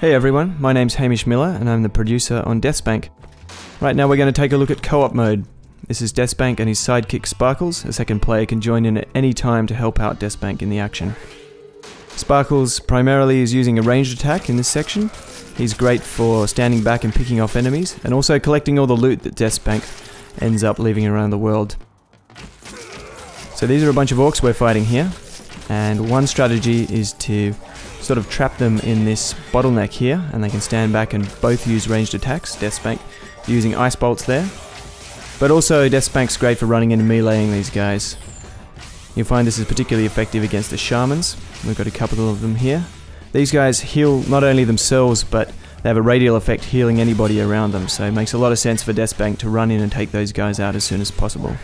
Hey everyone, my name's Hamish Miller and I'm the producer on DeathSpank. Right now we're going to take a look at co-op mode. This is DeathSpank and his sidekick Sparkles. A second player can join in at any time to help out DeathSpank in the action. Sparkles primarily is using a ranged attack in this section. He's great for standing back and picking off enemies, and also collecting all the loot that DeathSpank ends up leaving around the world. So these are a bunch of orcs we're fighting here, and one strategy is to sort of trap them in this bottleneck here, and they can stand back and both use ranged attacks. DeathSpank using ice bolts there, but also DeathSpank's great for running in and meleeing these guys. You'll find this is particularly effective against the shamans. We've got a couple of them here. These guys heal not only themselves, but they have a radial effect healing anybody around them, so it makes a lot of sense for DeathSpank to run in and take those guys out as soon as possible.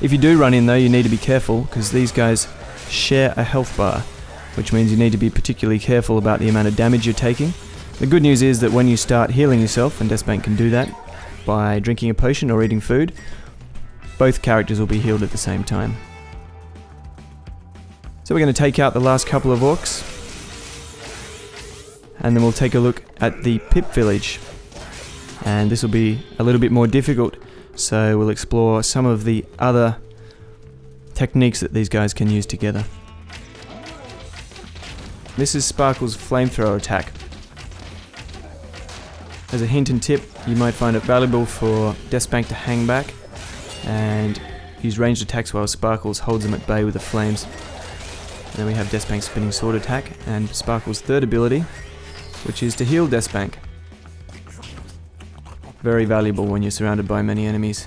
If you do run in though, you need to be careful, because these guys share a health bar, which means you need to be particularly careful about the amount of damage you're taking. The good news is that when you start healing yourself, and DeathSpank can do that by drinking a potion or eating food, both characters will be healed at the same time. So we're going to take out the last couple of orcs, and then we'll take a look at the Pip village. And this will be a little bit more difficult, so we'll explore some of the other techniques that these guys can use together. This is Sparkle's flamethrower attack. As a hint and tip, you might find it valuable for DeathSpank to hang back and use ranged attacks while Sparkles holds them at bay with the flames. And then we have DeathSpank's spinning sword attack and Sparkle's third ability, which is to heal DeathSpank. Very valuable when you're surrounded by many enemies.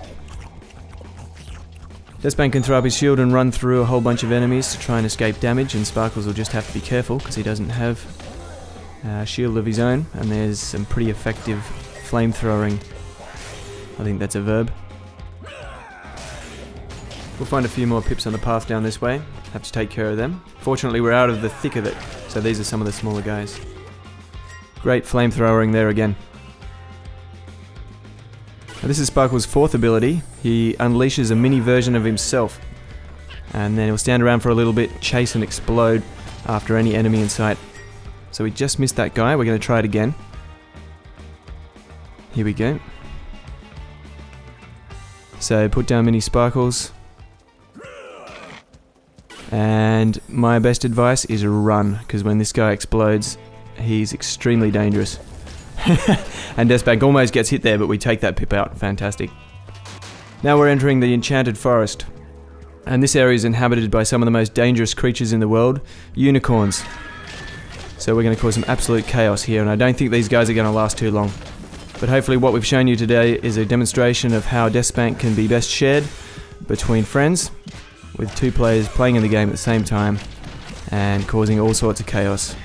DeathSpank can throw up his shield and run through a whole bunch of enemies to try and escape damage, and Sparkles will just have to be careful because he doesn't have a shield of his own, and there's some pretty effective flamethrowing. I think that's a verb. We'll find a few more pips on the path down this way. Have to take care of them. Fortunately we're out of the thick of it, so these are some of the smaller guys. Great flamethrowing there again. Now this is Sparkle's fourth ability. He unleashes a mini version of himself, and then he'll stand around for a little bit, chase and explode after any enemy in sight. So we just missed that guy. We're going to try it again. Here we go. So put down mini Sparkles, and my best advice is run, because when this guy explodes he's extremely dangerous. And DeathSpank almost gets hit there, but we take that pip out. Fantastic. Now we're entering the Enchanted Forest, and this area is inhabited by some of the most dangerous creatures in the world, unicorns. So we're going to cause some absolute chaos here, and I don't think these guys are going to last too long. But hopefully what we've shown you today is a demonstration of how DeathSpank can be best shared between friends, with two players playing in the game at the same time and causing all sorts of chaos.